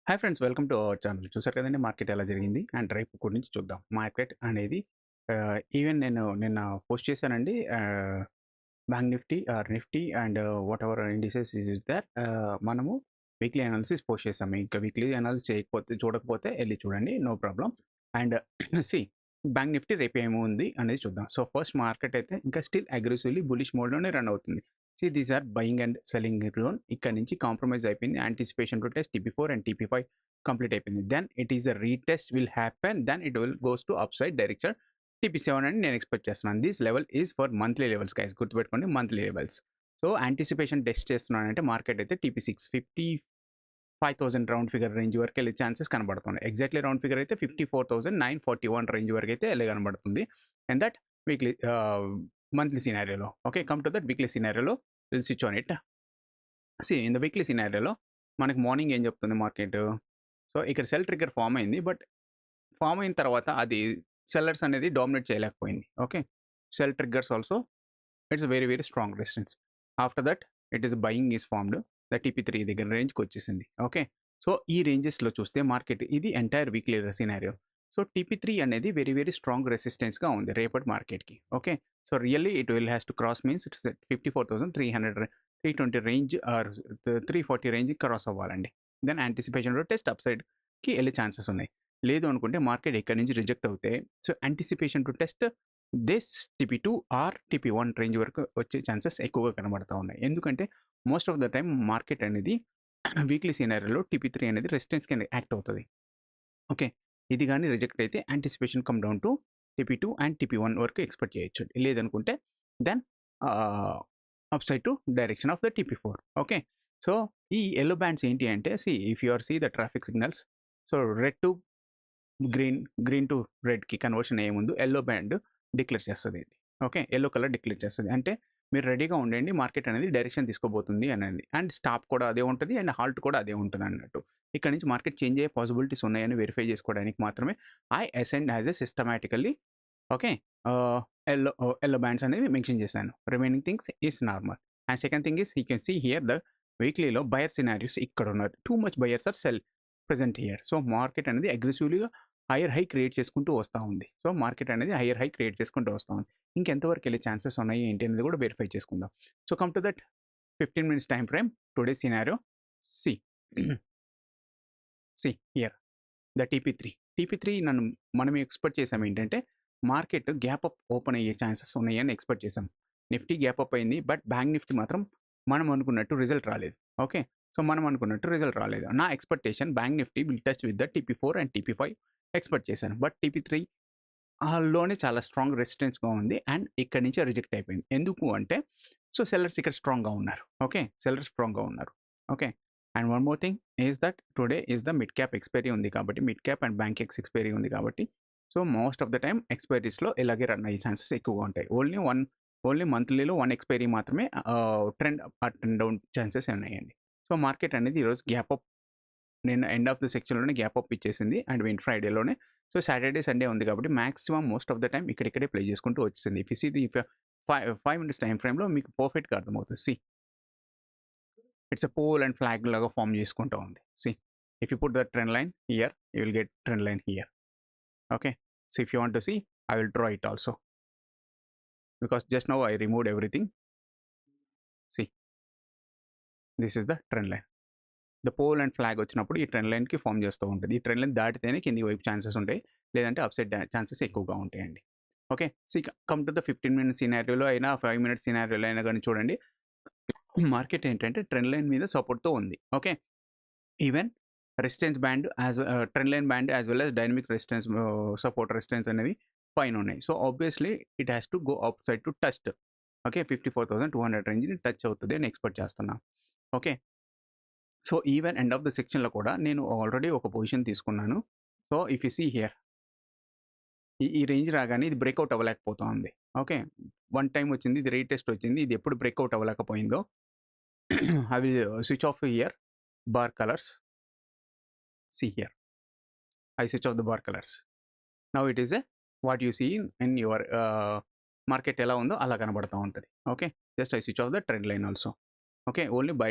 Hi friends, welcome to our channel. చూసారు కదండి market ఎలా జరిగింది అండ్ రేపు గురించి చూద్దాం. మార్కెట్ అనేది ఈవెన్ నేను నిన్న పోస్ట్ చేశానండి. Bank Nifty or Nifty and whatever indices is there, మనము వీక్లీ అనాలిసిస్ పోస్ట్ చేసాము. ఇంకా వీక్లీ అనాలిసిస్ చేయకపోతే చూడకపోతే వెళ్ళి చూడండి, no problem. And see bank Nifty రేపు ఏముంది అనేది చూద్దాం. సో ఫస్ట్ మార్కెట్ అయితే ఇంకా స్టిల్ అగ్రెసివ్లీ బులిష్ మోడ్లోనే రన్ అవుతుంది. See these are buying and selling zone. ఇక్కడ నుంచి కాంప్రమైజ్ అయిపోయింది. Anticipation to test TP4 and TP5 complete అయిపోయింది. Then it is a retest will happen, then it will goes to up side direction TP7 అని నేను expect చేస్తున్నాను. This level is for monthly levels guys, గుర్తుపెట్టుకోండి, monthly levels. So anticipation test చేస్తున్నానంటే market అయితే TP6 55,000 round figure range వరకు వెళ్ళే chances కనబడుతున్నాయి. Exactly round figure అయితే 54,941 రేంజ్ వరకు అయితే వెళ్ళే కనబడుతుంది. అండ్ దట్ వీక్లీ మంత్లీ సినారియోలో. Okay, come to that weekly సినారియోలో will switch on it. See in the weekly సినారియోలో మనకి మార్నింగ్ ఏం చెప్తుంది మార్కెట్? సో ఇక్కడ సెల్ ట్రిగ్గర్ ఫామ్ అయింది, బట్ ఫామ్ అయిన తర్వాత అది సెల్లర్స్ అనేది డామినేట్ చేయలేకపోయింది. Okay, sell triggers also it's very very strong resistance. After that it is buying is formed. The TP3 దగ్గర రేంజ్కి వచ్చేసింది. ఓకే, సో ఈ రేంజెస్లో చూస్తే మార్కెట్ ఇది entire weekly scenario. So TP3 అనేది వెరీ వెరీ స్ట్రాంగ్ రెసిస్టెన్స్గా ఉంది రేపటి మార్కెట్కి. Okay, so really it will has to cross means it's 54,300 320 range or 340 range cross అవ్వాలండి. దెన్ యాంటిసిపేషన్లో టెస్ట్ అప్ సైడ్కి వెళ్ళే ఛాన్సెస్ ఉన్నాయి. లేదు అనుకుంటే మార్కెట్ ఎక్కడి నుంచి రిజెక్ట్ అవుతే, so anticipation to test this TP2 or TP1 range వరకు వచ్చే ఛాన్సెస్ ఎక్కువగా కనబడతా ఉన్నాయి. ఎందుకంటే most of the time market అనేది వీక్లీ సినారియోలో TP3 అనేది రెసిస్టెన్స్ కింద యాక్ట్ అవుతుంది. ఓకే, ఇది కానీ రిజెక్ట్ అయితే anticipation come down to TP2 and TP1 వరకు ఎక్స్పెక్ట్ చేయొచ్చు. లేదనుకుంటే then up side to direction of the TP4. Okay, so ఈ ఎల్లో బ్యాండ్స్ ఏంటి అంటే, if you are see the traffic signals, so red to green, green to రెడ్కి conversion అయ్యే ముందు yellow band declare చేస్తుంది. ఓకే, ఎల్లో కలర్ డిక్లేర్ చేస్తుంది అంటే మీరు రెడీగా ఉండండి, మార్కెట్ అనేది డైరెక్షన్ తీసుకోబోతుంది అనేది. అండ్ స్టాప్ కూడా అదే ఉంటుంది అండ్ హాల్ట్ కూడా అదే ఉంటుంది అన్నట్టు. ఇక్కడ నుంచి మార్కెట్ చేంజ్ అయ్యే పాసిబిలిటీస్ ఉన్నాయని వెరిఫై చేసుకోవడానికి మాత్రమే I ascend as a systematically. Okay, yellow yellow bands అనేవి మెన్షన్ చేశాను. Remaining things is normal. And second thing is you can see here the వీక్లీలో బయర్ సినారియోస్ ఇక్కడ ఉన్నారు. Too much buyers are sell present here. So market అనేది అగ్రెసివ్లీగా higher high create చేసుకుంటూ వస్తూ ఉంది. సో మార్కెట్ అనేది హైయర్ హై క్రియేట్ చేసుకుంటూ వస్తూ ఉంది. ఇంకెంతవరకు వెళ్ళే ఛాన్సెస్ ఉన్నాయి ఏంటి అనేది కూడా వెరిఫై చేసుకుందాం. So come to that 15 minutes time frame today scenario. See see here the TP3 మనం ఎక్స్పెక్ట్ చేసాం ఏంటంటే మార్కెట్ గ్యాప్ అప్ ఓపెన్ అయ్యే ఛాన్సెస్ ఉన్నాయని ఎక్స్పెక్ట్ చేసాం. నిఫ్టీ గ్యాప్ అప్ అయింది, బట్ బ్యాంక్ నిఫ్టీ మాత్రం మనం అనుకున్నట్టు రిజల్ట్ రాలేదు. ఓకే, సో మనం అనుకున్నట్టు రిజల్ట్ రాలేదు. నా expectation bank Nifty will touch with the TP4 and TP5 expect చేశాను. బట్ TP3 లోనే చాలా స్ట్రాంగ్ రెసిస్టెన్స్గా ఉంది అండ్ ఇక్కడ నుంచి రిజెక్ట్ అయిపోయింది. ఎందుకు అంటే సో సెల్లర్స్ ఇక్కడ స్ట్రాంగ్గా ఉన్నారు. ఓకే, సెల్లర్స్ స్ట్రాంగ్గా ఉన్నారు. Okay, and one more thing is that today is the mid cap expiry ఉంది కాబట్టి, mid cap and bank expiry ఉంది కాబట్టి, so most of the time ఎక్స్పైరీస్లో ఇలాగే రన్ అయ్యే ఛాన్సెస్ ఎక్కువగా ఉంటాయి. ఓన్లీ మంత్లీలో 1 ఎక్స్పైరీ మాత్రమే trend up and down chances ఉన్నాయండి. సో మార్కెట్ అనేది ఈరోజు గ్యాప్ అప్, నేను ఎండ్ ఆఫ్ ద సెక్షన్లోనే గ్యాప్ అప్ ఇచ్చేసింది అండ్ ఫ్రైడేలోనే. సో సాటర్డే సండే ఉంది కాబట్టి maximum most of the time ఇక్కడిక్కడే ప్లే చేసుకుంటూ వచ్చింది. If you see the 5 minutes time ఫ్రేమ్లో మీకు పర్ఫెక్ట్గా అర్థమవుతుంది. It's a pole and flag లాగా ఫామ్ చేసుకుంటూ ఉంది. If you put the trend line here, you will get trend line here. Okay, so if you want to see, I will draw it also because just now I removed everything. This is the trend line. The pole and flag వచ్చినప్పుడు ఈ trend లైన్కి form చేస్తూ ఉంటుంది. ఈ trend line దాటితేనే కింది వైపు chances ఉంటాయి, లేదంటే అప్సైడ్ ఛాన్సెస్ ఎక్కువగా ఉంటాయండి. Okay, come to the 15 minutes సినారియోలో అయినా 5 minutes సినారియోలో అయినా కానీ చూడండి, మార్కెట్ ఏంటంటే ట్రెండ్ లైన్ మీద సపోర్ట్తో ఉంది. Okay, even resistance band trend line band as well as dynamic resistance support resistance అనేవి పైన ఉన్నాయి. So obviously it has to go outside to touch. Okay, 54,200 రేంజ్ని టచ్ అవుతుంది అని ఎక్స్పెక్ట్ చేస్తున్నా. Okay, so even end of the సెక్షన్లో కూడా నేను ఆల్రెడీ ఒక పొజిషన్ తీసుకున్నాను. So if you see here, ఈ రేంజ్ రాగానే ఇది బ్రేక్అవుట్ అవ్వలేకపోతా ఉంది. ఓకే, 1 టైం వచ్చింది, ఇది రీటెస్ట్ వచ్చింది, ఇది ఎప్పుడు బ్రేక్అవుట్ అవ్వలేకపోయిందో I will switch off here bar colours. See here, I switch off the bar colors. Now it is a what you see in your market ఎలా ఉందో అలా కనబడతా ఉంటుంది. Okay, just I switch off the trend line also. Okay, only by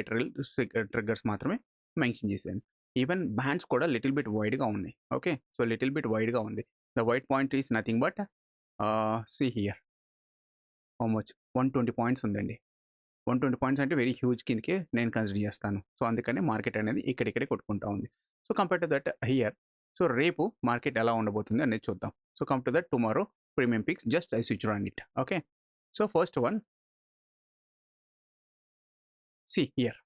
triggers మాత్రమే mention చేశాను. Even bands కూడా little bit వైడ్గా ఉన్నాయి. ఓకే, సో లిటిల్ బిట్ వైడ్గా ఉంది. The white point is nothing but see here how much 120 points ఉందండి. 120 points అంటే very huge కిందకే నేను కన్సిడర్ చేస్తాను. సో అందుకని మార్కెట్ అనేది ఇక్కడిక్కడే కొట్టుకుంటా ఉంది. So compare to that here, so రేపు మార్కెట్ ఎలా ఉండబోతుంది అనేది చూద్దాం. So come to that tomorrow premium picks, just I switch on it. Okay, so first one see here.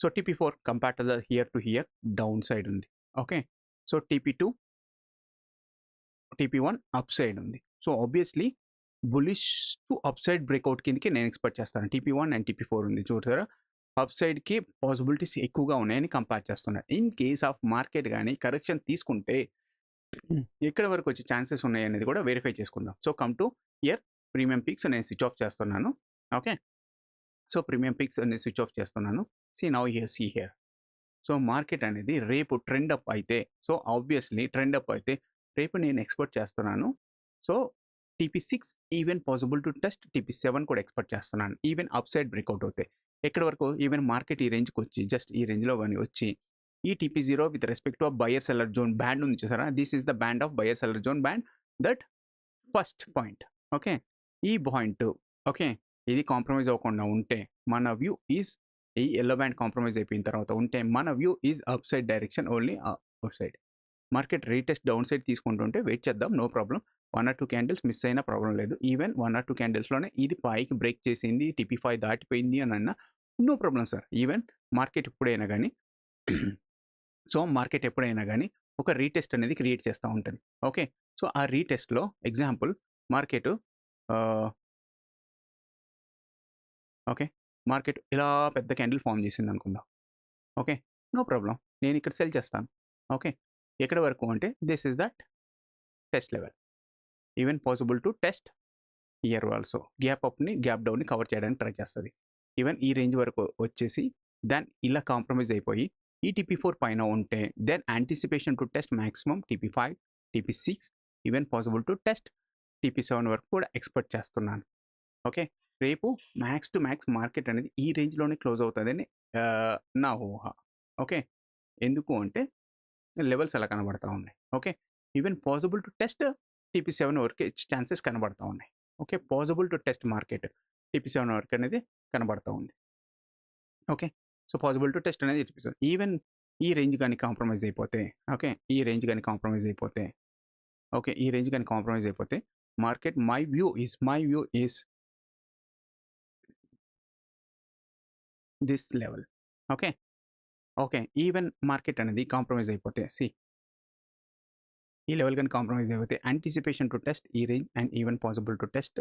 So TP4 compare to the here to here downside ఉంది. Okay, so TP2 TP1 upside ఉంది. So obviously bullish to up side breakout కిందకి నేను expect చేస్తాను. TP1 and TP4 ఉంది చూసారా, up సైడ్కి possibilities ఎక్కువగా ఉన్నాయని కంపేర్ చేస్తున్నాను. ఇన్ కేస్ ఆఫ్ మార్కెట్ కానీ కరెక్షన్ తీసుకుంటే ఎక్కడ వరకు వచ్చే ఛాన్సెస్ ఉన్నాయి అనేది కూడా వెరిఫై చేసుకుందాం. So come to here premium picks నేను స్విచ్ ఆఫ్ చేస్తున్నాను. ఓకే, సో ప్రీమియం పిక్స్ నేను స్విచ్ ఆఫ్ చేస్తున్నాను. See now here, see here. So market అనేది రేపు ట్రెండ్ అప్ అయితే, సో ఆబ్వియస్లీ ట్రెండ్ అప్ అయితే రేపు నేను ఎక్స్పెక్ట్ చేస్తున్నాను. So TP6 even possible to test, TP7 కూడా ఎక్స్పెక్ట్ చేస్తున్నాను. ఈవెన్ అప్ సైడ్ బ్రేక్అవుట్ అవుతాయి. ఎక్కడి వరకు, ఈవెన్ మార్కెట్ ఈ రేంజ్కి వచ్చి జస్ట్ ఈ రేంజ్లో కానీ వచ్చి ఈ TP0 with respect to buyer seller zone band ఉంది చూసారా, this is the band of buyer seller zone band, that first point. Okay, ఈ పాయింట్ ఓకే ఇది కాంప్రమైజ్ అవ్వకుండా ఉంటే మన వ్యూ ఈజ్, ఈ ఎల్లో బ్యాండ్ కాంప్రమైజ్ అయిపోయిన తర్వాత ఉంటే మన view is up side direction only, upside. Market retest downside తీసుకుంటుంటే వెయిట్ చేద్దాం, no problem. 1 or 2 candles miss అయినా ప్రాబ్లం లేదు. ఈవెన్ 1 or 2 క్యాండిల్స్లోనే ఇది పైకి బ్రేక్ చేసింది, TP5 దాటిపోయింది అని అన్నా no problem sir. Even market ఎప్పుడైనా కానీ సో మార్కెట్ ఎప్పుడైనా కానీ ఒక రీటెస్ట్ అనేది క్రియేట్ చేస్తూ ఉంటుంది. ఓకే, సో ఆ రీటెస్ట్లో ఎగ్జాంపుల్ మార్కెట్ ఓకే మార్కెట్ ఇలా పెద్ద క్యాండిల్ ఫామ్ చేసింది అనుకుందాం. ఓకే, నో ప్రాబ్లం, నేను ఇక్కడ సెల్ చేస్తాను. ఓకే, ఎక్కడ వరకు అంటే this is that test level, even possible to test here also. Gap అప్ని గ్యాప్ డౌన్ని కవర్ చేయడానికి ట్రై చేస్తుంది. ఈవెన్ ఈ రేంజ్ వరకు వచ్చేసి దెన్ ఇలా కాంప్రమైజ్ అయిపోయి ఈ TP4 పైన ఉంటే then anticipation to test maximum TP5, TP6, even possible to test TP7 వరకు కూడా ఎక్స్పెక్ట్ చేస్తున్నాను. ఓకే, రేపు మ్యాక్స్ టు మ్యాక్స్ మార్కెట్ అనేది ఈ రేంజ్లోనే క్లోజ్ అవుతుందని నా ఊహ. ఓకే, ఎందుకు అంటే లెవెల్స్ ఎలా కనబడతా ఉన్నాయి. Okay, even possible to test TP7 వరకు ఛాన్సెస్ కనబడతా ఉన్నాయి. Okay, possible to test market TP7 వరకు అనేది కనబడతా ఉంది. Okay, so possible to test అనేది TP7. ఈవెన్ ఈ రేంజ్ కానీ కాంప్రమైజ్ అయిపోతే, ఓకే ఈ రేంజ్ కానీ కాంప్రమైజ్ అయిపోతే, ఓకే ఈ రేంజ్ కానీ కాంప్రమైజ్ అయిపోతే market my view is this level. Okay, okay even market అనేది కాంప్రమైజ్ అయిపోతే, సి ఈ లెవెల్ కానీ కాంప్రమైజ్ అయిపోతే యాంటిసిపేషన్ టు టెస్ట్ ఈ range and even possible to test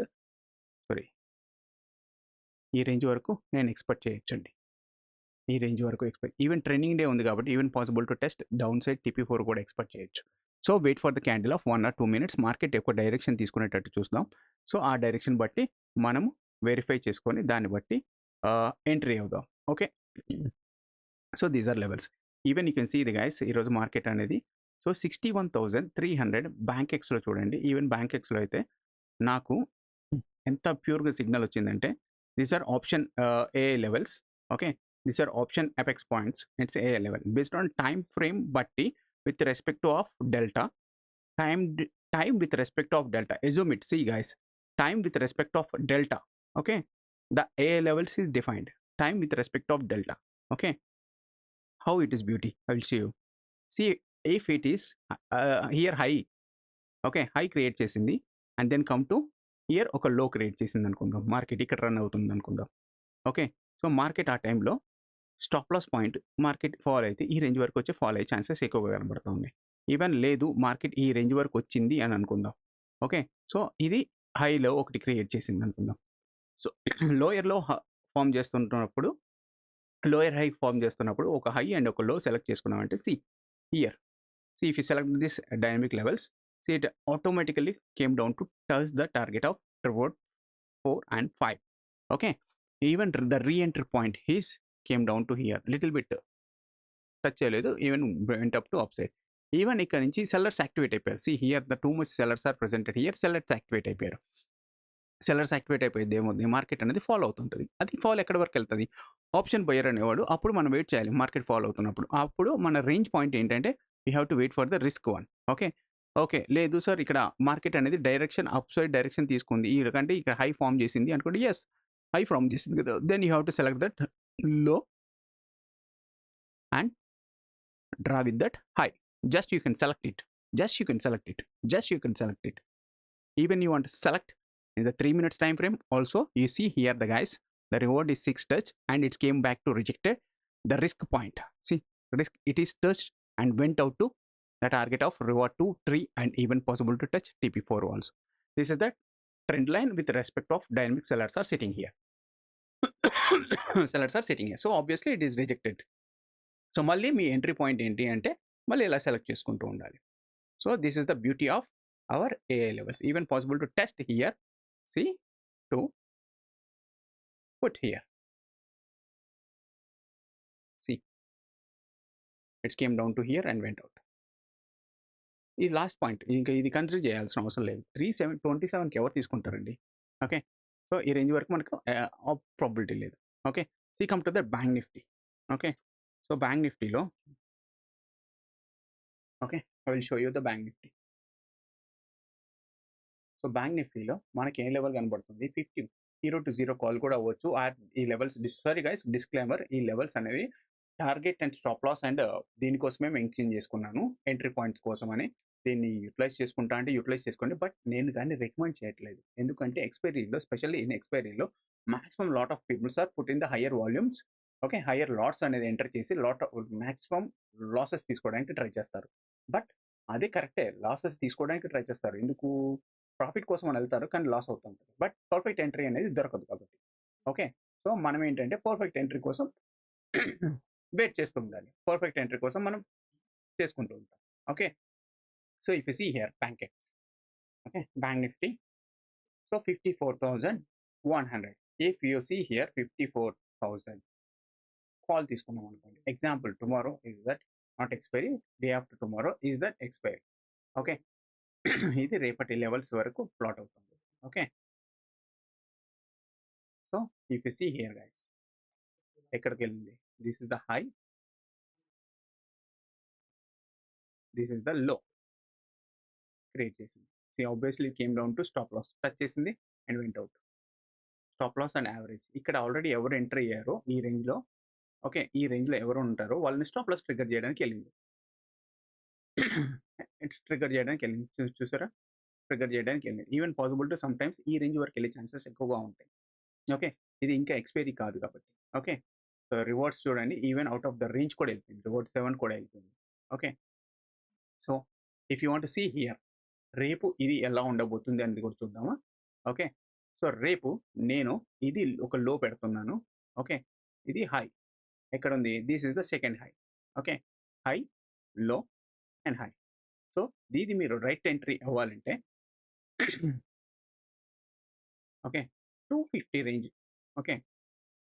ఈ రేంజ్ వరకు నేను ఎక్స్పెక్ట్ చేయొచ్చండి. ఈ రేంజ్ వరకు ఎక్స్పెక్ట్, ఈవెన్ ట్రెండింగ్ డే ఉంది కాబట్టి even possible to test down side TP4 కూడా ఎక్స్పెక్ట్ చేయొచ్చు. So wait for the candle of 1 or 2 minutes, market యొక్క డైరెక్షన్ తీసుకునేటట్టు చూద్దాం. సో ఆ డైరెక్షన్ బట్టి మనము వెరిఫై చేసుకొని దాన్ని బట్టి ఎంట్రీ అవుదాం. Okay, so these are levels. Even you can see ఇది గైస్, ఈరోజు మార్కెట్ అనేది సో 61,300 బ్యాంక్ ఎక్స్లో చూడండి. ఈవెన్ బ్యాంక్ ఎక్స్లో అయితే నాకు ఎంత ప్యూర్గా సిగ్నల్ వచ్చిందంటే these are option a levels. Okay, these are option apex points, it's a level based on time frame బట్టి with respect to of delta, time with respect of delta, assume it, see guys, time with respect of delta. Okay, the A levels is defined, time with respect of delta. Okay, how it is beauty, I will show you. See if it is here high, okay high create chesindi and then come to here oka low create chesindi anukundam, market ikkada run avutundi anukundam. Okay, so market ఆ టైంలో stop loss point market fall అయితే ఈ range వరకు వచ్చి fall అయ్యే chances ఎక్కువగా కనబడుతూ ఉన్నాయి. ఈవెన్ లేదు మార్కెట్ ఈ రేంజ్ వరకు వచ్చింది అని అనుకుందాం. ఓకే, సో ఇది హైలో ఒకటి క్రియేట్ చేసింది అనుకుందాం. సో లోయర్లో ఫామ్ చేస్తున్నప్పుడు, లోయర్ హై ఫామ్ చేస్తున్నప్పుడు ఒక హై అండ్ ఒక లో సెలెక్ట్ చేసుకున్నామంటే see here, see if you select this dynamic levels, see it automatically came down to touch the target of reward 4 and 5. Okay, even the reentry point he's came down to here little bit touch చేయలేదు, even went up to upside. Even ఇక్కడ నుంచి sellers activate అయిపోయారు. See here the two much sellers are presented here, sellers activate అయిపోయారు. Sellers activate అయిపోయింది ఏముంది market అనేది follow అవుతుంటుంది. అది ఫాలో ఎక్కడి వరకు వెళ్తుంది ఆప్షన్ బయర్ అనేవాడు అప్పుడు మనం వెయిట్ చేయాలి మార్కెట్ ఫాలో అవుతున్నప్పుడు. అప్పుడు మన రేంజ్ పాయింట్ ఏంటంటే we have to wait for the risk one. Okay లేదు సార్ ఇక్కడ మార్కెట్ అనేది డైరెక్షన్ అప్ సైడ్ డైరెక్షన్ తీసుకుంది ఈ కంటే ఇక్కడ హై ఫామ్ చేసింది అనుకోండి. ఎస్ హై ఫామ్ చేసింది కదా, then you have to select that low and draw with that high. Just you can select it. Just you can select it. Just you can select it. Even you want to select in the 3 minutes time frame also, you see here the guys, the reward is 6 touch and it came back to rejected the risk point. See, risk it is touched and went out to the target of reward 2, 3 and even possible to touch TP4 also. This is the trend line with respect of dynamic sellers are sitting here. Sellers are sitting here. So obviously it is rejected. So మళ్ళీ మీ entry point ఏంటి అంటే మళ్ళీ ఇలా select చేసుకుంటూ ఉండాలి. So this is the beauty of our AI levels. Even possible to test here. See to put here. See it's came down to here and went out. ఈ last point ఇంకా ఇది consider చేయాల్సిన అవసరం లేదు. 27కి ఎవరు తీసుకుంటారండి? ఓకే, సో ఈ range వరకు మనకు ప్రాబిలిటీ లేదు. Okay, see come to the bank Nifty. Okay, so bank నిఫ్టీలో okay I will show you the bank Nifty. So bank నిఫ్టీలో మనకి ఏ లెవెల్ కనబడుతుంది? 50 0 to 0 కాల్ కూడా అవ్వచ్చు. ఈ లెవెల్స్ సారీ గైస్ డిస్క్లైమర్, ఈ లెవెల్స్ అనేవి target and stop loss and దీనికోసమే మెన్షన్ చేసుకున్నాను ఎంట్రీ పాయింట్స్ కోసం అని. దీన్ని యూటిలైజ్ చేసుకుంటా అంటే యూటిలైజ్ చేసుకోండి, బట్ నేను దాన్ని రికమెండ్ చేయట్లేదు. ఎందుకంటే ఎక్స్పైరీలో స్పెషల్లీ ఇన్ ఎక్స్పైరీలో maximum lot of peoples are put in the higher volumes. Okay, higher lots అనేది ఎంటర్ చేసి మాక్సిమం లాసెస్ తీసుకోవడానికి ట్రై చేస్తారు. బట్ అదే కరెక్టే, లాసెస్ తీసుకోవడానికి ట్రై చేస్తారు. ఎందుకు? ప్రాఫిట్ కోసం అని వెళ్తారు కానీ లాస్ అవుతుంటుంది. బట్ పర్ఫెక్ట్ ఎంట్రీ అనేది దొరకదు కాబట్టి. ఓకే, సో మనం ఏంటంటే పర్ఫెక్ట్ ఎంట్రీ కోసం వెయిట్ చేస్తూ ఉండాలి. పర్ఫెక్ట్ ఎంట్రీ కోసం మనం చేసుకుంటూ ఉంటాం. Okay, so if you see here bank okay bank Nifty, so 54,100. If you see here 54,000 call తీసుకున్నాం అనుకోండి. Example tomorrow is that not expiry, day after tomorrow is that expiry. Okay, ఇది రేపటి levels వరకు plot అవుతుంది. Okay, so if you see here guys ఎక్కడికి వెళ్ళింది? This is the high, this is the low create చేసింది. So obviously came down to stop loss touch చేసింది and went out. Stop loss and average ఇక్కడ already ఎవరు enter అయ్యారో ఈ రేంజ్లో, okay ఈ రేంజ్లో ఎవరు ఉంటారో వాళ్ళని స్టాప్ లాస్ ట్రిగర్ చేయడానికి వెళ్ళింది. ట్రిగర్ చేయడానికి వెళ్ళింది, చూసారా? ట్రిగర్ చేయడానికి వెళ్ళింది. Even possible to some times ఈ రేంజ్ వరకు వెళ్ళే ఛాన్సెస్ ఎక్కువగా ఉంటాయి. ఓకే, ఇది ఇంకా ఎక్స్పైరీ కాదు కాబట్టి. ఓకే, సో రివార్డ్స్ చూడండి, even out of the range కూడా వెళ్ళిపోయింది. రివార్డ్ 7 కూడా వెళ్ళిపోయింది. Okay, so if you want see here రేపు ఇది ఎలా ఉండబోతుంది అనేది కూడా చూద్దామా? ఓకే, సో రేపు నేను ఇది ఒక లో పెడుతున్నాను. ఓకే, ఇది హై ఎక్కడ ఉంది? This is the second high. Okay, high లో అండ్ హై. సో దీది మీరు రైట్ ఎంట్రీ అవ్వాలంటే okay 250 range, okay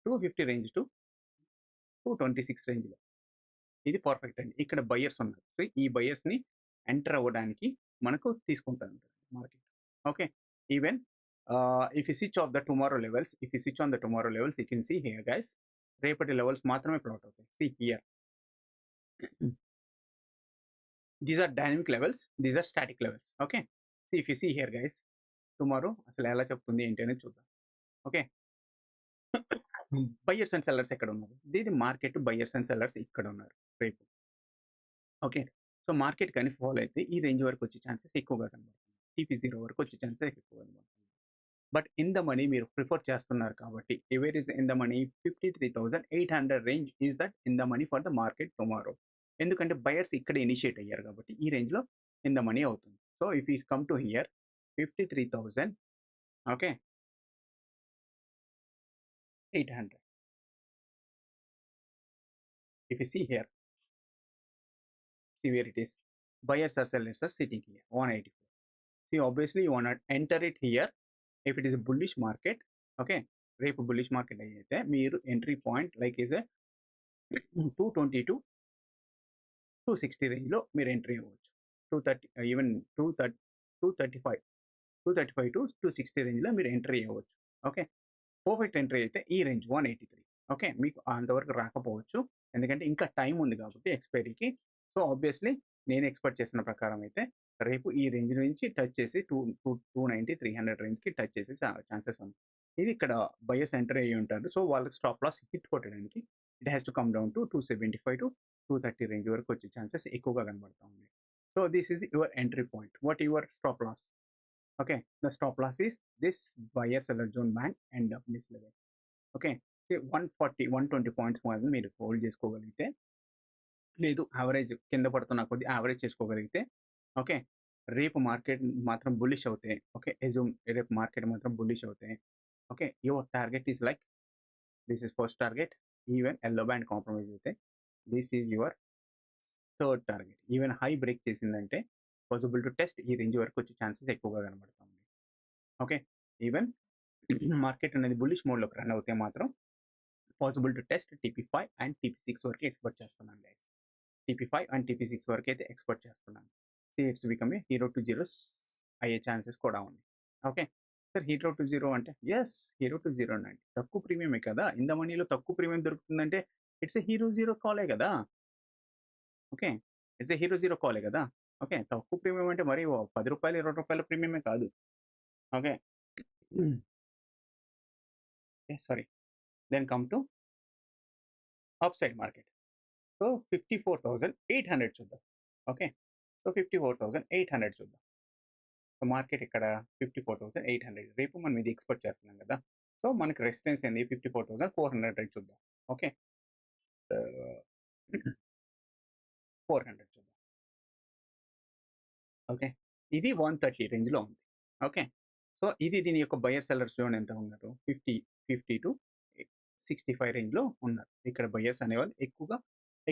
250 range to 226 రేంజ్లో ఇది పర్ఫెక్ట్ అండి. ఇక్కడ బయర్స్ ఉన్నారు. సో ఈ బయర్స్ని ఎంటర్ అవ్వడానికి మనకు తీసుకుంటారు market. Okay, even if you switch off the tomorrow levels, if you switch on the tomorrow levels you can see here guys రేపటి లెవెల్స్ మాత్రమే ప్లాట్ అవుతాయి. See here these are dynamic levels, these are static levels. Okay, see if you see here guys tomorrow అసలు ఎలా చెప్తుంది ఏంటి అనేది చూద్దాం. Okay, buyers and sellers ఎక్కడ ఉన్నారు? దీని మార్కెట్ బయ్యర్స్ అండ్ సెల్లర్స్ ఇక్కడ ఉన్నారు రేపు. ఓకే, సో మార్కెట్ కానీ ఫాలో అయితే ఈ రేంజ్ వరకు వచ్చే ఛాన్సెస్ ఎక్కువగా కనబడుతుంది. TP0 వరకు వచ్చే ఛాన్సెస్ ఎక్కువ కనబడుతుంది. బట్ ఇన్ ద మనీ మీరు ప్రిఫర్ చేస్తున్నారు కాబట్టి ever is in the money 53,800 range is that in the money for the market tomorrow. ఎందుకంటే బయర్స్ ఇక్కడ ఇనిషియేట్ అయ్యారు కాబట్టి ఈ రేంజ్లో ఇన్ ద మనీ అవుతుంది. So if you come to here 53,000 okay 800. If you see here, see where it is. Buyers or sellers are sitting here 184. See, obviously you want to enter it here if it is a bullish market. Okay, రేపు bullish market అయితే మీరు entry point like is 220 to 260 రేంజ్లో మీరు entry అవ్వచ్చు. 230 even 235 235 to 260 రేంజ్లో మీరు entry అవ్వచ్చు. Okay, perfect entry అయితే ఈ రేంజ్ 183. ఓకే, మీకు అంతవరకు రాకపోవచ్చు, ఎందుకంటే ఇంకా టైం ఉంది కాబట్టి ఎక్స్పైరీకి. సో ఆబ్వియస్లీ నేను ఎక్స్పెక్ట్ చేసిన ప్రకారం అయితే రేపు ఈ రేంజ్ నుంచి టచ్ చేసి 290 300 రేంజ్కి టచ్ చేసే ఛాన్సెస్ ఉంది. ఇది ఇక్కడ బయర్స్ ఎంటర్ అయ్యి ఉంటారు, సో వాళ్ళకి స్టాప్ లాస్ హిట్ కొట్టడానికి it has to come down to 275 to 230 range వరకు వచ్చే ఛాన్సెస్ ఎక్కువగా కనబడతా ఉన్నాయి. So this is your entry point. What your stop loss? Okay, the stop loss is this buyer seller zone band end of this level. Okay, 140 120 points మాత్రం మీరు hold చేసుకోగలిగితే, లేదు average కింద పడుతున్న కొద్ది యావరేజ్ చేసుకోగలిగితే, ఓకే, రేపు మార్కెట్ మాత్రం బుల్లిష్ అవుతాయి. ఓకే, ఎజూమ్ రేపు మార్కెట్ మాత్రం బుల్లిష్ అవుతాయి. Okay, your target is like this is first target, even yellow band compromise అయితే this is your third target. Even high break చేసిందంటే పాసిబుల్ టు టెస్ట్ ఈ రేంజ్ వరకు వచ్చే ఛాన్సెస్ ఎక్కువగా కనబడతా ఉంది. ఓకే, ఈవెన్ మార్కెట్ అనేది బుల్లిష్ మోడ్లోకి రన్ అవుతే మాత్రం possible to test TP5 and TP6 వరకు ఎక్స్పెక్ట్ చేస్తున్నాను గైస్. TP5 అండ్ TP6 వరకు అయితే ఎక్స్పెక్ట్ చేస్తున్నాను. It's become a hero to zero అయ్యే ఛాన్సెస్ కూడా ఉంది. Okay sir, hero to zero అంటే ఎస్, హీరో టు జీరో అండి, తక్కువ ప్రీమియమే కదా. ఇంత మనీలో తక్కువ ప్రీమియం దొరుకుతుందంటే ఇట్స్ ఏ హీరో జీరో కాలే కదా. Okay, it's a hero zero కాలే కదా. ఓకే, తక్కువ ప్రీమియం అంటే మరి 10 రూపాయలు 20 రూపాయల ప్రీమియమే కాదు. Okay, sorry, then come to upside market. So 54,800 చూద్దాం. ఓకే, సో 54,800 చూద్దాం. సో మార్కెట్ ఇక్కడ 54,800 రేపు మనం ఇది ఎక్స్పెక్ట్ చేస్తున్నాం కదా. సో మనకి రెసిస్టెన్స్ ఏంది 54,400 చూద్దాం. ఓకే, 400 చూద్దాం. ఓకే, ఇది 130 రేంజ్లో ఉంది. ఓకే, సో ఇది దీని యొక్క బయర్ సెల్లర్స్ జోన్ ఎంత ఉన్నారు, 50 టు 65 రేంజ్లో ఉన్నారు. ఇక్కడ బయర్స్ అనేవాళ్ళు ఎక్కువగా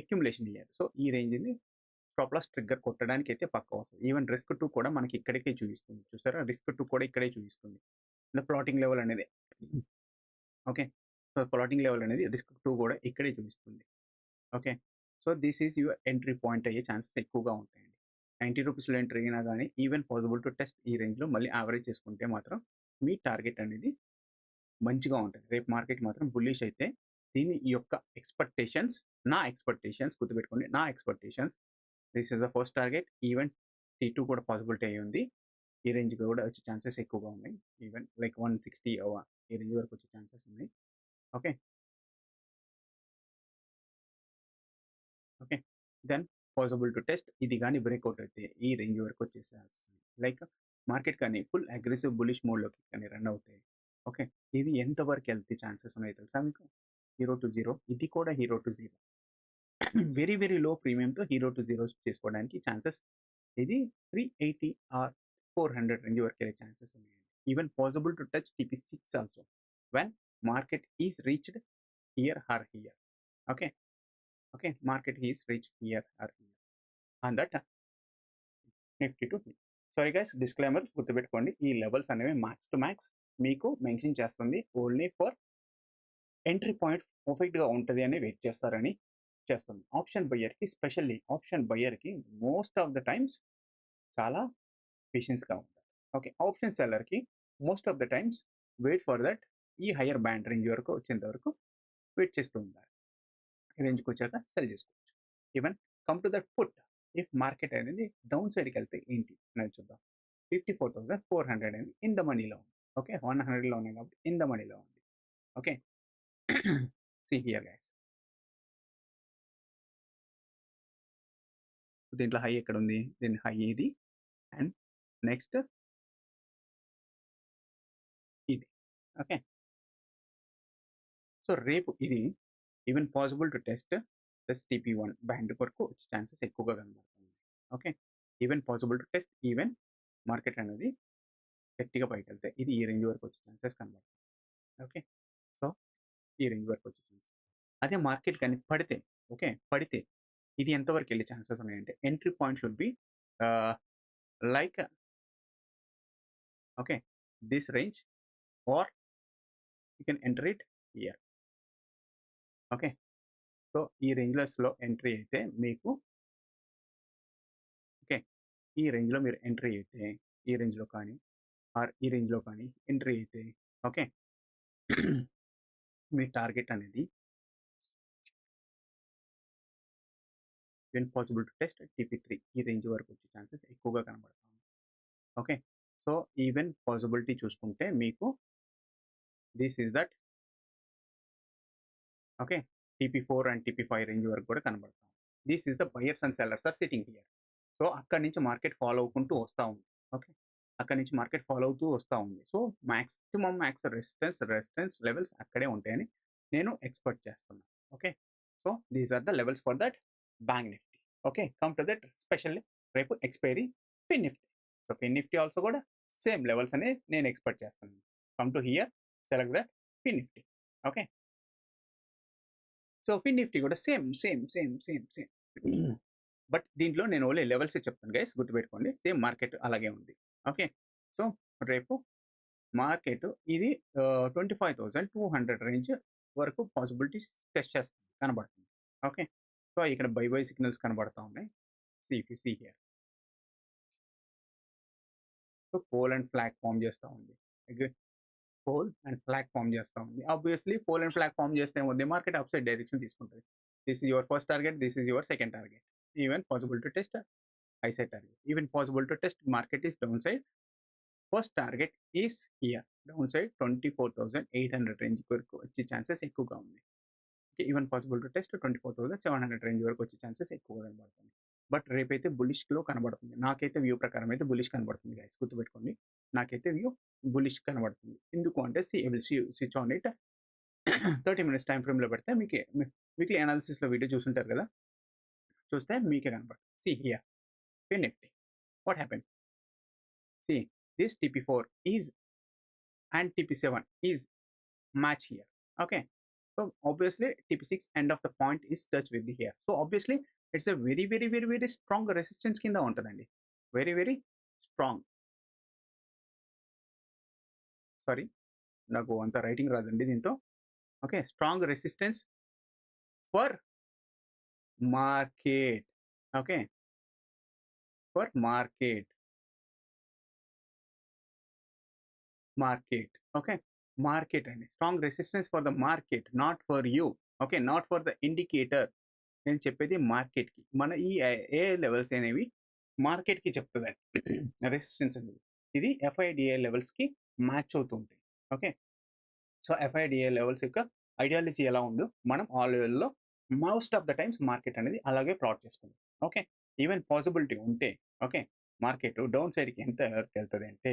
అక్యుములేషన్ ఇయ్యారు. సో ఈ రేంజ్ని స్టాప్ లాస్ ట్రిగ్గర్ కొట్టడానికి అయితే పక్క వస్తుంది. ఈవెన్ రిస్క్ 2 కూడా మనకి ఇక్కడికే చూపిస్తుంది. చూసారా, రిస్క్ 2 కూడా ఇక్కడే చూపిస్తుంది. ప్లాటింగ్ లెవెల్ అనేది, ఓకే, సో ప్లాటింగ్ లెవెల్ అనేది రిస్క్ 2 కూడా ఇక్కడే చూపిస్తుంది. Okay, so this is your entry point అయ్యే ఛాన్సెస్ ఎక్కువగా ఉంటాయండి. 90 రూపీస్లో ఎంట్రీ అయినా కానీ ఈవెన్ పాసిబుల్ టు టెస్ట్ ఈ రేంజ్లో మళ్ళీ యావరేజ్ చేసుకుంటే మాత్రం మీ టార్గెట్ అనేది మంచిగా ఉంటుంది. రేపు మార్కెట్ మాత్రం బుల్లిష్ అయితే దీని యొక్క ఎక్స్పెక్టేషన్స్, నా ఎక్స్పెక్టేషన్స్ గుర్తుపెట్టుకోండి, నా expectations this is the first target. Even T2 కూడా పాసిబిలిటీ అయ్యి ఉంది. ఈ రేంజ్ కూడా వచ్చే ఛాన్సెస్ ఎక్కువగా ఉన్నాయి. ఈవెన్ లైక్ 160 ఈ రేంజ్ వరకు వచ్చే ఛాన్సెస్ ఉన్నాయి. Okay, okay, then possible to test ఇది కానీ బ్రేక్అవుట్ అయితే ఈ రేంజ్ వరకు వచ్చేసారు. లైక్ మార్కెట్ కానీ ఫుల్ అగ్రెసివ్ బులిష్ మోడ్లోకి కానీ రన్ అవుతాయి. ఓకే, ఇది ఎంతవరకు వెళ్తే ఛాన్సెస్ ఉన్నాయి తెలుసా మీకు? హీరో టు జీరో, ఇది కూడా hero to zero, very very low ప్రీమియంతో హీరో టు జీరో చేసుకోవడానికి ఛాన్సెస్ ఇది 380 ఆర్ 400 రేంజ్ వరకు వెళ్ళే ఛాన్సెస్ ఉన్నాయి. Even possible to touch TP6 also when market is reached here or here. Okay, okay, market is reach here or here on that Nifty too. Sorry guys, disclaimer గుర్తుపెట్టుకోండి, ఈ levels అనేవి max to max మీకు mention చేస్తుంది only for entry point పర్ఫెక్ట్గా ఉంటుంది అని wait చేస్తారని చేస్తుంది. ఆప్షన్ బయ్యర్కి, స్పెషల్లీ ఆప్షన్ బయ్యర్కి మోస్ట్ ఆఫ్ ద టైమ్స్ చాలా పేషెన్స్గా ఉంటారు. ఓకే, ఆప్షన్ సెల్లర్కి most of the times wait for that ఈ హయ్యర్ బ్యాండ్ రేంజ్ వరకు వచ్చేంత వరకు వెయిట్ చేస్తూ ఉంటారు. ఈ రేంజ్కి వచ్చాక సెల్ చేసుకోవచ్చు. Even come to that put, if market అనేది డౌన్ సైడ్కి వెళ్తే ఏంటి అనేది చూద్దాం. 54,400 అనేది ఇన్ ద మనీలో ఉంది. ఓకే, 100లో ఉన్నాయి కాబట్టి ఇన్ ద మనీలో ఉంది. ఓకే, see here guys, దీంట్లో హై ఎక్కడ ఉంది, దీని హై ఇది అండ్ నెక్స్ట్ ఇది. ఓకే, సో రేపు ఇది even possible to test plus TP1 band వరకు వచ్చే ఛాన్సెస్ ఎక్కువగా కనబడుతుంది. Okay, even possible to test even market అనేది గట్టిగా పైకి వెళ్తే ఇది ఈ రేంజ్ వరకు వచ్చే ఛాన్సెస్ కనబడుతుంది. ఓకే, సో ఈ రేంజ్ వరకు వచ్చే ఛాన్సెస్. అదే మార్కెట్ కానీ పడితే, ఓకే, పడితే ఇది ఎంతవరకు వెళ్ళే ఛాన్సెస్ ఉన్నాయంటే entry point should be like okay this range or you can enter it here. Okay, so ఈ రేంజ్లో ఎంట్రీ అయితే మీకు, ఓకే, ఈ రేంజ్లో మీరు ఎంట్రీ అయితే ఈ రేంజ్లో కానీ ఆర్ ఈ రేంజ్లో కానీ ఎంట్రీ అయితే ఓకే మీ టార్గెట్ అనేది when possible to test TP3 ఈ రేంజ్ వరకు వచ్చే ఛాన్సెస్ ఎక్కువగా కనబడతాయి. ఓకే, సో ఈవెన్ పాసిబిలిటీ చూసుకుంటే మీకు this is that okay TP4 and TP5 range వరకు కూడా కనబడతాం. This is the buyers and sellers are sitting here. So అక్కడి నుంచి మార్కెట్ ఫాలో అవుకుంటూ వస్తూ ఉంది. ఓకే, అక్కడి నుంచి మార్కెట్ ఫాలో అవుతూ వస్తూ ఉంది. సో మ్యాక్స్ రెసిస్టెన్స్ లెవెల్స్ అక్కడే ఉంటాయని నేను ఎక్స్పెక్ట్ చేస్తున్నాను. Okay, so these are the levels for that bank Nifty. Okay, come to that specially రేపు expiry Fin Nifty. So Fin Nifty also కూడా సేమ్ లెవెల్స్ అని నేను ఎక్స్పెక్ట్ చేస్తున్నాను. Come to here, select that Fin Nifty. Okay, so Fin Nifty కూడా same. But దీంట్లో నేను only levels చెప్తాను guys, గుర్తుపెట్టుకోండి. సేమ్ మార్కెట్ అలాగే ఉంది. ఓకే, సో రేపు మార్కెట్ ఇది 25,200 రేంజ్ వరకు పాసిబిలిటీస్ టెస్ట్ చేస్తుంది, కనబడుతుంది. ఓకే, సో ఇక్కడ బై సిగ్నల్స్ కనబడతా ఉన్నాయి. See here. So pole and flag form చేస్తూ ఉంది. పోల్ అండ్ ఫ్లాగ్ ఫామ్ చేస్తూ ఉంది. Obviously pole and flag form చేస్తే ఉంది మార్కెట్ అప్ సైడ్ డైరెక్షన్ తీసుకుంటుంది. This is your first target, this is your second target. Even possible to test high side target, even possible to test market is downside. First target is here, downside 24,800 range వరకు వచ్చే chances ఎక్కువగా ఉంది. Even possible to test 24,700 range వరకు వచ్చే chances ఎక్కువగా కనబడుతుంది. But రేపైతే బులిష్లో కనబడుతుంది. నాకైతే వ్యూ ప్రకారం అయితే బులిష్ కనబడుతుంది గైస్, గుర్తుపెట్టుకోండి. నాకైతే వ్యూ బులిష్ కనబడుతుంది. ఎందుకు అంటే switch on it 30 minutes time ఫ్రేమ్లో పెడితే మీకు వీక్లీ అనాలిసిస్లో వీడియో చూసుంటారు కదా, చూస్తే మీకే కనబడుతుంది. See here Fin Nifty. What happened? See, this TP4 is and TP7 is match here. Okay, so obviously TP6 end of the point is touch with the here. So obviously it's a very strong resistance కింద ఉంటుందండి. Very strong. Sorry, నాకు అంత writing రాదండి దీంతో. Okay, strong resistance for market. Okay, for market. Okay, market అండి. Strong resistance for the market, not for you. Okay, not for the indicator. నేను చెప్పేది మార్కెట్కి. మన ఈ ఏ లెవెల్స్ అనేవి మార్కెట్కి చెప్తుందండి రెసిస్టెన్స్ అనేది. ఇది FIDA లెవెల్స్కి మ్యాచ్ అవుతుంటాయి. ఓకే, సో FIDA లెవెల్స్ యొక్క ఐడియాలజీ ఎలా ఉందో మనం ఆ లెవెల్లో most of the times market అనేది అలాగే ప్లాట్ చేసుకుంటాం. ఓకే, ఈవెన్ పాసిబిలిటీ ఉంటే ఓకే మార్కెట్ డౌన్ సైడ్కి ఎంత వెళ్తుంది అంటే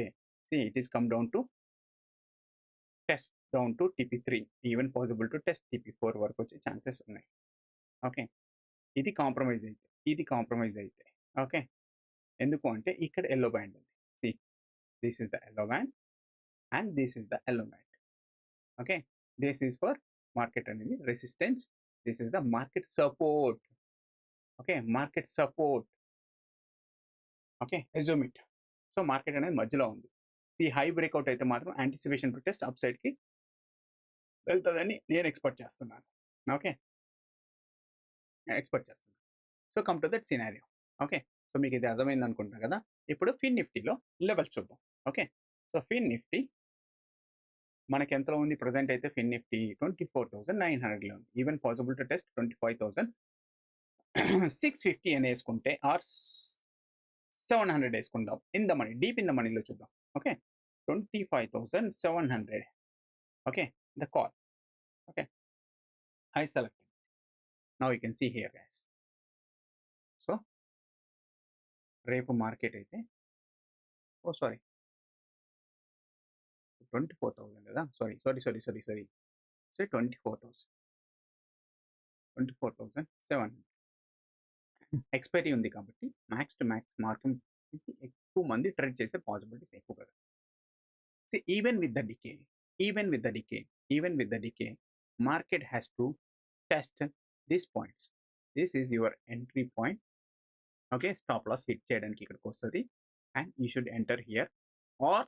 it is come down to test down to TP3, even possible to test TP4 వరకు వచ్చే ఛాన్సెస్ ఉన్నాయి. ఓకే, ఇది కాంప్రమైజ్ అయితే ఓకే, ఎందుకు అంటే ఇక్కడ ఎల్లో బ్యాండ్ ఉంది. See, this is the yellow band and this is the yellow band. Okay, this is for market అనేది resistance, this is the market support. Okay, market support. Okay, assume it. So market అనేది మధ్యలో ఉంది. ఈ high breakout అయితే మాత్రం anticipation to test up సైడ్కి వెళ్తుందని నేను ఎక్స్పెక్ట్ చేస్తున్నాను. ఓకే, ఎక్స్పెక్ట్ చేస్తున్నాను. So come to that scenario. Okay, so మీకు ఇది అర్థమైంది అనుకుంటా కదా. ఇప్పుడు ఫిన్ నిఫ్టీలో లెవెల్స్ చూద్దాం. ఓకే, సో ఫిన్ నిఫ్టీ మనకి ఎంతలో ఉంది ప్రజెంట్ అయితే? ఫిన్ నిఫ్టీ 24,900లో ఉంది. ఈవెన్ పాసిబుల్ టు టెస్ట్ 25,650 అని వేసుకుంటే ఆర్ 700 వేసుకుందాం. In the money, deep in the మనీలో చూద్దాం. Okay, 25,700. Okay, the call. Okay, I selected. Now you can see here guys. So రేపు మార్కెట్ అయితే 24,000 కదా. సారీ సో 24,700 ఎక్స్పైరీ ఉంది కాబట్టి మ్యాక్స్ టు మ్యాక్స్ మార్కెట్ ఎక్కువ మంది ట్రేడ్ చేసే పాసిబిలిటీస్ ఎక్కువ కదా. See, even with the decay, market has to test these points. This is your entry point. Okay, stop loss hit చేయడానికి ఇక్కడికి వస్తుంది and you should enter here or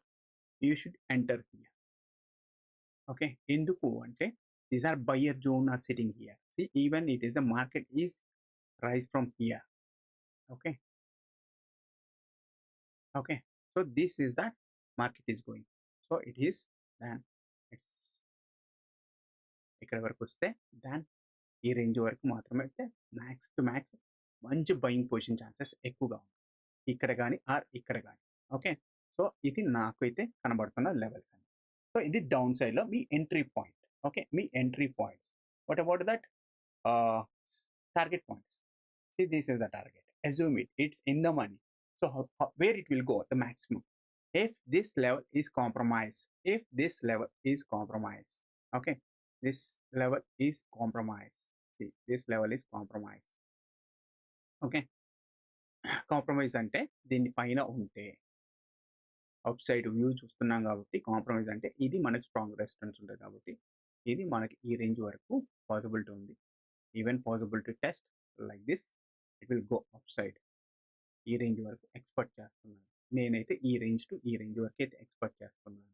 you should enter here. Okay, ఎందుకు అంటే these are buyer zone are sitting here. See, even it is the market is rise from here. Okay, so this is that market is going. So it is than it's ఇక్కడ వరకు వస్తే దాన్ ఈ range వరకు మాత్రమే అయితే max to max మంచి buying position chances ఎక్కువగా ఉన్నాయి ఇక్కడ కానీ ఆర్ ఇక్కడ కానీ. ఓకే, సో ఇది నాకు అయితే కనబడుతున్న లెవెల్స్ అండి. సో ఇది డౌన్ సైడ్లో మీ ఎంట్రీ పాయింట్. ఓకే, మీ entry points. What about that target points? See, this is the target. Assume it's in the money. So where it will go, the maximum. If this level is compromised, okay, this level is compromised. See, this level is compromised. Okay, compromise అంటే దీని పైన ఉంటే out side view చూస్తున్నాం కాబట్టి compromise అంటే ఇది మనకి strong resistance ఉంటుంది కాబట్టి ఇది మనకి ఈ రేంజ్ వరకు పాసిబిలిటీ ఉంది. Even possible to test like this, it will go up side. ఈ రేంజ్ వరకు ఎక్స్పెక్ట్ చేస్తున్నాను నేనైతే, ఈ రేంజ్ టు ఈ రేంజ్ వరకు అయితే ఎక్స్పెక్ట్ చేస్తున్నాను.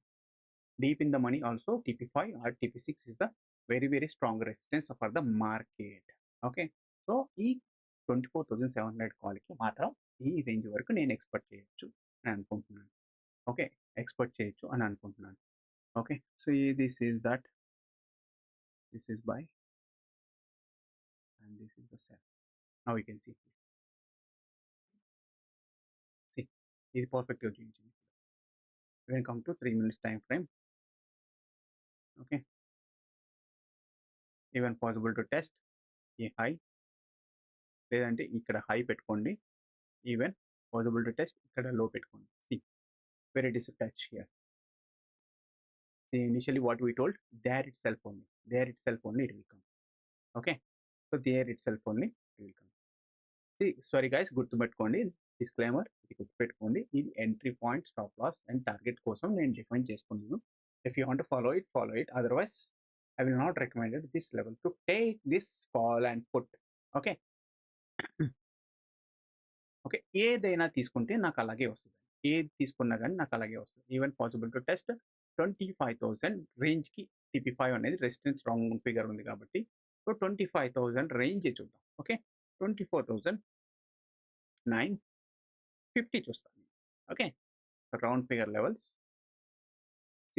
Deep in the money also TP5 or TP6 is the very very strong resistance for the market. Okay, so ఈ 24,700 కాల్కి మాత్రం ఈ రేంజ్ వరకు నేను ఎక్స్పెక్ట్ చేయొచ్చు అని అనుకుంటున్నాను. ఓకే, ఎక్స్పెక్ట్ చేయొచ్చు అని అనుకుంటున్నాను. Okay, so this is that, this is by and this is the sell. Now you can see ఇది పర్ఫెక్ట్గా చూపించింది. when come to 3 minutes time frame, okay, even possible to test ఈ హై, లేదంటే ఇక్కడ high పెట్టుకోండి. ఈవెన్ పాసిబుల్ టు టెస్ట్ ఇక్కడ లో పెట్టుకోండి. see where it is touch here. see initially what we told, there itself only it will come. okay, so there itself only it will come. see sorry guys, గుర్తుపెట్టుకోండి, disclaimer ఇది గుర్తుపెట్టుకోండి, ఇది entry point, stop loss and target కోసం నేను define చేసుకున్నాను. If you want to follow it, otherwise I will not recommend this level to take this call and put. Okay, okay, ఏదైనా తీసుకుంటే నాకు అలాగే వస్తుంది, ఏది తీసుకున్నా కానీ నాకు అలాగే వస్తుంది. ఈవెన్ పాసిబుల్ టు టెస్ట్ 25,000 రేంజ్కి TP5 అనేది రెసిస్టెన్స్ స్ట్రాంగ్ ఫిగర్ ఉంది కాబట్టి, సో 25,000 రేంజ్ చూద్దాం. ఓకే, 24,950 చూస్తాను. Okay, round figure levels.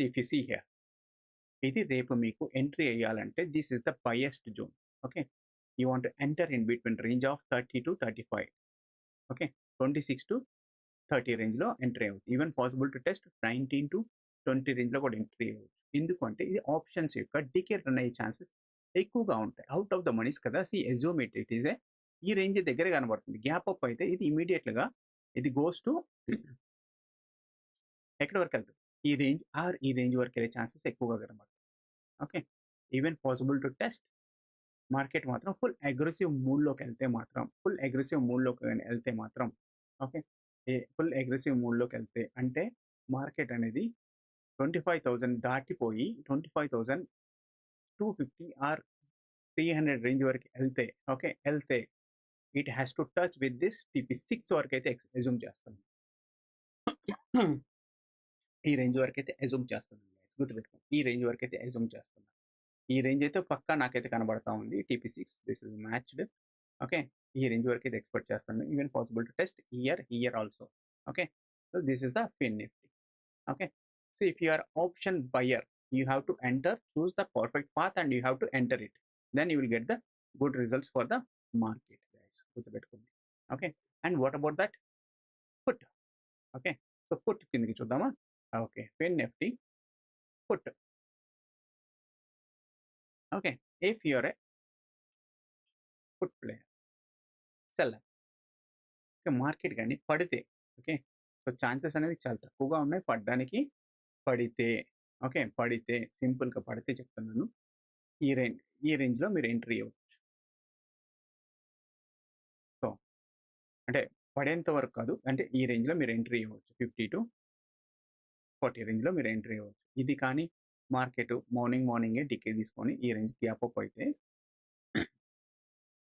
If you see here, ఇది రేపు మీకు ఎంట్రీ అయ్యాలంటే this is the buyest zone. Okay, you want enter in between range of 30 to 35. Okay, 26 to 30 రేంజ్లో entry అవ్వచ్చు. Even possible to test 19 to 20 రేంజ్లో కూడా entry అవ్వచ్చు. ఎందుకంటే ఇది ఆప్షన్స్ యొక్క డికే రన్ అయ్యే ఛాన్సెస్ ఎక్కువగా ఉంటాయి. అవుట్ ఆఫ్ ద మనీస్ కదా. అజ్యూమ్ ఇట్ ఈజ్ ఏ ఈ రేంజ్ దగ్గర కనబడుతుంది. గ్యాప్ అప్ అయితే ఇది ఇమీడియట్గా ఇది గోస్ టు ఎక్కడి వరకు వెళ్తుంది, ఈ రేంజ్ ఆర్ ఈ రేంజ్ వరకు వెళ్ళే ఛాన్సెస్ ఎక్కువగా కనబడుతుంది. Okay, even possible to test market మాత్రం ఫుల్ అగ్రెసివ్ మూడ్లోకి వెళ్తే మాత్రం ఓకే, ఫుల్ అగ్రెసివ్ మూడ్లోకి వెళ్తే అంటే మార్కెట్ అనేది 25,000 దాటిపోయి 25,250 ఆర్ 300 రేంజ్ వరకు వెళ్తే, okay, it has to touch with this TP6 వరకు అయితే అజ్యూమ్ చేస్తాను. ఈ రేంజ్ వరకు అయితే అజ్యూమ్ చేస్తాను. గుర్తుపెట్టుకోండి, ఈ రేంజ్ వరకు అయితే అజ్యూమ్ చేస్తున్నాను. ఈ రేంజ్ అయితే పక్కా నాకైతే కనబడతా ఉంది. TP6 this is matched. Okay, ఈ రేంజ్ వరకు అయితే ఎక్స్పెక్ట్ చేస్తాను. Even possible to test here also. Okay, so this is the fin Nifty. Okay, so if you are option buyer, you have to enter, choose the perfect path and you have to enter it, then you will get the good results for the market guys. గుర్తుపెట్టుకోండి. Okay, and what about that put. Okay, so put కిందకి చూద్దామా. Okay, Fin Nifty put. Okay, if you're a put player, seller, okay, market కానీ పడితే, okay, so chances అనేవి చాలా తక్కువగా ఉన్నాయి పడడానికి. ఓకే, పడితే సింపుల్గా పడితే చెప్తున్నాను, ఈ రేంజ్లో మీరు ఎంట్రీ అవ్వచ్చు. సో అంటే పడేంత వరకు కాదు, అంటే ఈ రేంజ్లో మీరు ఎంట్రీ అవ్వచ్చు. 50 to 40 రేంజ్లో మీరు ఎంట్రీ అవ్వచ్చు. ఇది కానీ మార్కెట్ మార్నింగే డికే తీసుకొని ఈ రేంజ్ గ్యాప్ అప్ అయితే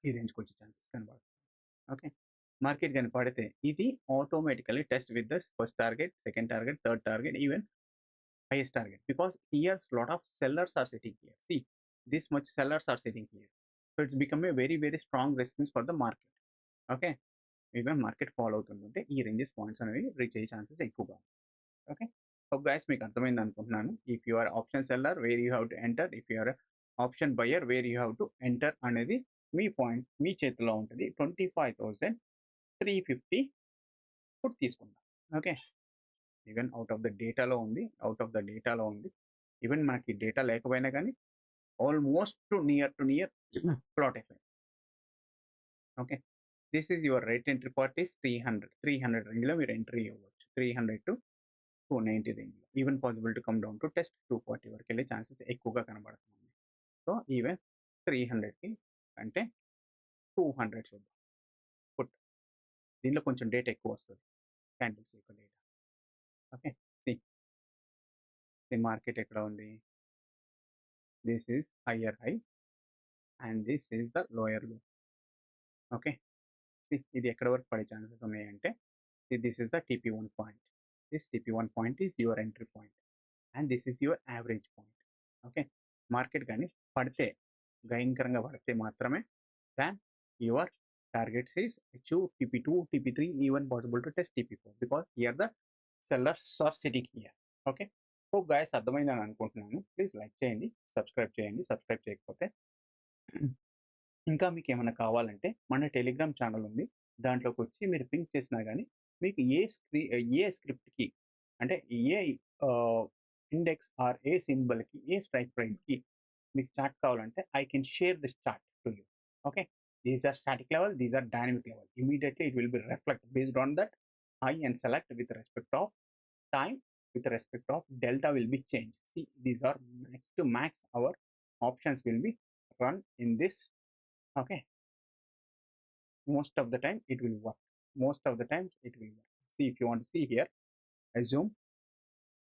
ఈ రేంజ్కి వచ్చే ఛాన్సెస్ కనబడుతుంది. ఓకే, మార్కెట్ కానీ పడితే ఇది automatically test with the first target, second target, third target, even highest target, because here lot of sellers are sitting here. See, this much sellers are sitting here, so it's become a very very strong resistance for the market. Okay, even market fall అవుతుంటే ఈ ranges points అనేవి reach అయ్యే chances ఎక్కువగా. Okay, hope guys మీకు అర్థమైంది అనుకుంటున్నాను. If you are option seller where you have to enter, if you are option buyer where you have to enter అనేది మీ పాయింట్ మీ చేతిలో ఉంటుంది. 25,350 ఇప్పుడు తీసుకుందాం. Okay, even out of the డేటాలో ఉంది. ఈవెన్ మనకి డేటా లేకపోయినా కానీ ఆల్మోస్ట్ నియర్ ప్లాట్ అయిపోయింది. Okay, this is your right entry part is 300 రేంజ్లో మీరు ఎంట్రీ ఇవ్వచ్చు. 300 to 290 రేంజ్లో. Even possible to come down to test 240 వరకు వెళ్ళే ఛాన్సెస్ ఎక్కువగా కనబడుతుంది. సో ఈవెన్ 300కి అంటే 200 చూద్దాం. పుట్ దీనిలో కొంచెం డేటా ఎక్కువ వస్తుంది, క్యాండిల్స్ యొక్క డేటా. ఓకే, ది మార్కెట్ ఎక్కడ ఉంది? This is higher high and this is the lower లో. ఓకే, ఇది ఎక్కడ వరకు పడే ఛాన్సెస్ ఉన్నాయంటే this is the TP1 point. This TP1 point is your entry point and this is your average point. Okay, market కానీ పడితే భయంకరంగా పడితే మాత్రమే than your targets is achieve TP2, TP3, even possible to test TP4 because here the sellers are sitting here. Okay, hope guys అర్థమైందని అనుకుంటున్నాను. Please like చేయండి, subscribe చేయండి. Subscribe చేయకపోతే ఇంకా మీకు ఏమైనా కావాలంటే మన టెలిగ్రామ్ ఛానల్ ఉంది, దాంట్లోకి వచ్చి మీరు పింక్ చేసినా కానీ మీకు ఏ స్క్రిప్ట్కి అంటే ఏ ఇండెక్స్ ఆర్ ఏ సింబల్కి ఏ స్ట్రైక్ ప్రైస్కి మీకు చార్ట్ కావాలంటే I can share this chart to you. Okay, these are static level, these are dynamic level. Immediately it will be reflect based on that high and select with respect of time, with respect of delta will be changed. See, these are max to max our options will be run in this. Okay, most of the time it will work. See, if you want to see here, I zoom,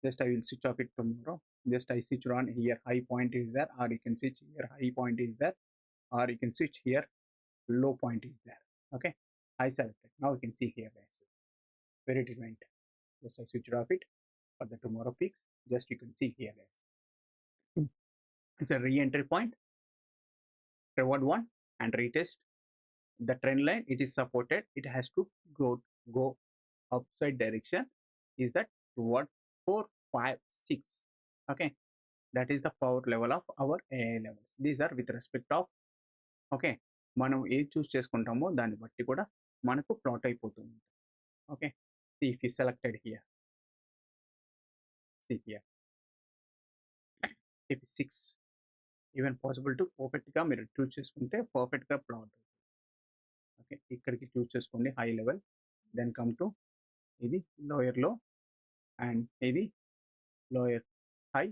just I will switch off it tomorrow. Just I switch on here, high point is there, or you can switch here, high point is there, or you can switch here, low point is there. Okay, I selected. Now you can see here guys where it went. Just I switched off it for the tomorrow peaks. Just you can see here guys, it's a re-entry point, reward one and retest the trend line. It is supported, it has to go upside direction. Is that what 4, 5, 6? Okay, that is the power level of our AA levels. These are with respect of okay మనం ఏది చూస్ చేసుకుంటామో దాన్ని బట్టి కూడా మనకు plot అయిపోతుంది. Okay, if you selected here, see here, if 6 even possible to పర్ఫెక్ట్గా మీరు చూస్ చేసుకుంటే పర్ఫెక్ట్గా ప్లాట్. ఓకే, ఇక్కడికి చూస్ చేసుకోండి high level, then come to ఇది లోయర్ లో అండ్ ఇది lower high.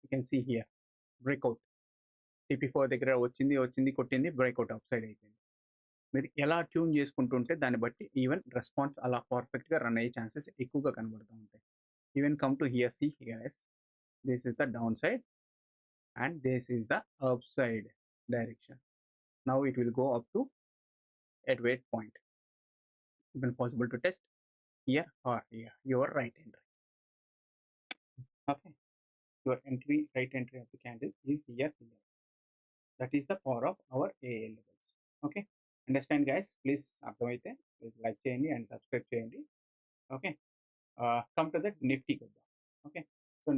You can see here breakout TP4 దగ్గర వచ్చింది కొట్టింది, బ్రేక్అవుట్ అప్ సైడ్ అయిపోయింది. మీరు ఎలా ట్యూన్ చేసుకుంటుంటే దాన్ని బట్టి ఈవెన్ రెస్పాన్స్ అలా పర్ఫెక్ట్గా రన్ అయ్యే ఛాన్సెస్ ఎక్కువగా కనబడుతూ ఉంటాయి. Even come to here, see here, this is the down side and this is the upside direction. Now it will go up to at weight point. Even possible to test here or here, your right entry. Okay, your right entry of the candle is here. That is the power of our AA levels. Okay, understand guys? Please అర్థమైతే please like చేయండి and subscribe చేయండి. Okay, come to the Nifty కొద్దాం. Okay, so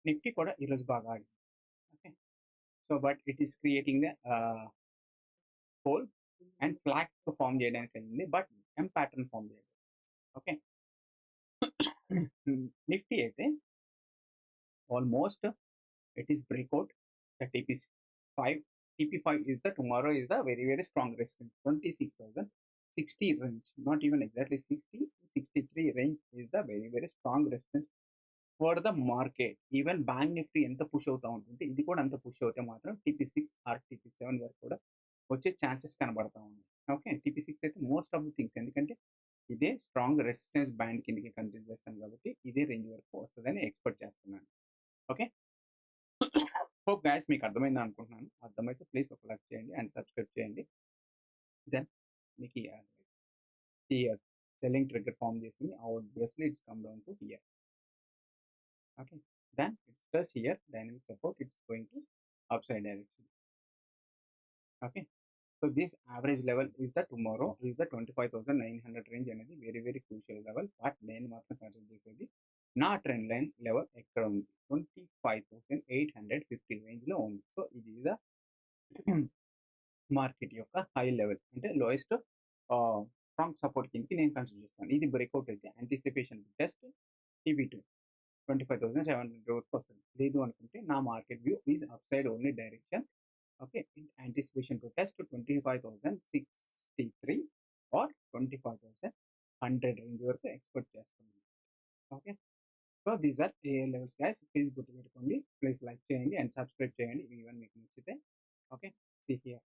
Nifty కూడా ఈరోజు బాగా ఆడింది. Okay, so but it is creating the hole and flag form చేయడానికి వెళ్ళింది, but M pattern form చేయలేదు. ఓకే, నిఫ్టీ అయితే almost it is breakout the TP5 is the tomorrow is the very strong resistance. 26,060 range, not even exactly 60, 63 range is the very strong resistance for the market. Even bank nifty ఎంత push అవుతా ఉంటుంది, ఇది కూడా అంత push అవుతే మాత్రం TP6 are TP7 వరకు కూడా వచ్చే ఛాన్సెస్ కనబడతా ఉన్నాయి. ఓకే, TP6 అయితే మోస్ట్ ఆఫ్ ది థింగ్స్, ఎందుకంటే ఇదే స్ట్రాంగ్ రెసిస్టెన్స్ బ్యాండ్ కిందకి కన్సిడర్ చేస్తాను కాబట్టి ఇదే రేంజ్ వరకు వస్తుందని ఎక్స్పెక్ట్ చేస్తున్నాను. ఓకే, హోప్ గైస్ మీకు అర్థమైంది అనుకుంటున్నాను. అర్థమైతే ప్లీజ్ ఒక లైక్ చేయండి అండ్ సబ్స్క్రైబ్ చేయండి. దెన్ మీకు ఈ సెల్లింగ్ ట్రిగ్గర్ ఫామ్ చేసింది, obviously it's come down to here. Okay, then it's touch here dynamic support, it's going to upside direction. Okay, so this average level is the tomorrow is the 25,900 range అనేది very very crucial level. But నేను మాత్రం consider చేసేది నా trend line level ఎక్కడ ఉంది, 25,850 రేంజ్లో ఉంది. So ఇది ద మార్కెట్ యొక్క హై లెవెల్, అంటే లోయెస్ట్ స్ట్రాంగ్ సపోర్ట్ కిందకి నేను కన్సిడర్ చేస్తాను. ఇది బ్రేక్అవుట్ అయితే యాంటిసిపేషన్ టెస్ట్ TP2 25,700 వరకు వస్తుంది. లేదు అనుకుంటే నా market view is up side only direction. Okay, anticipation to test 25,063 or 25,100 range వరకు ఎక్స్పెక్ట్ చేస్తున్నాను. Okay, so these are a levels guys. Please గుర్తుపెట్టుకోండి. ప్లీజ్ లైక్ చేయండి అండ్ సబ్స్క్రైబ్ చేయండి ఈవెన్ మీకు నచ్చితే. Okay, see here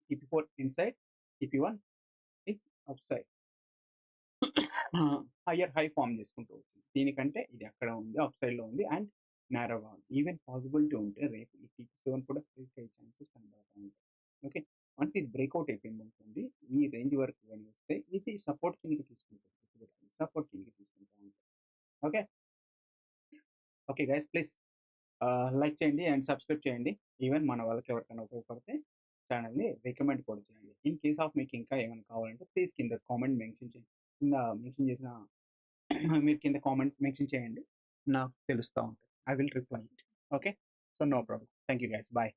TP4 inside, TP1 is up side. Higher high form చేసుకుంటూ వచ్చింది. దీనికంటే ఇది అక్కడ ఉంది, అప్ సైడ్లో ఉంది అండ్ నేరోగా ఉంది. ఈవెన్ పాసిబిలిటీ ఉంటే రేపు ఈ TP7 కూడా బ్రేక్ అయ్యే ఛాన్సెస్ కనబడతా ఉంటాయి. ఓకే, వన్స్ ఇది బ్రేక్అవుట్ అయిపోయింది అనుకోండి, ఈ రేంజ్ వరకు కానీ వస్తే ఇది సపోర్ట్ కిందకి తీసుకుంటుంది. సపోర్ట్ కిందకి తీసుకుంటా ఉంటుంది. Okay okay guys, please like చేయండి అండ్ సబ్స్క్రైబ్ చేయండి. ఈవెన్ మన వాళ్ళకి ఎవరికైనా ఉపయోగపడితే ఛానల్ని రికమెండ్ కూడా చేయండి. ఇన్ కేస్ ఆఫ్ మీకు ఇంకా ఏమైనా కావాలంటే ప్లీజ్ కింద కామెంట్ మెన్షన్ చేయండి. కింద మెన్షన్ చేసిన మీరు కింద కామెంట్ మెన్షన్ చేయండి, నాకు తెలుస్తూ ఉంటుంది. I will reply it. Okay, so no problem. Thank you guys, bye.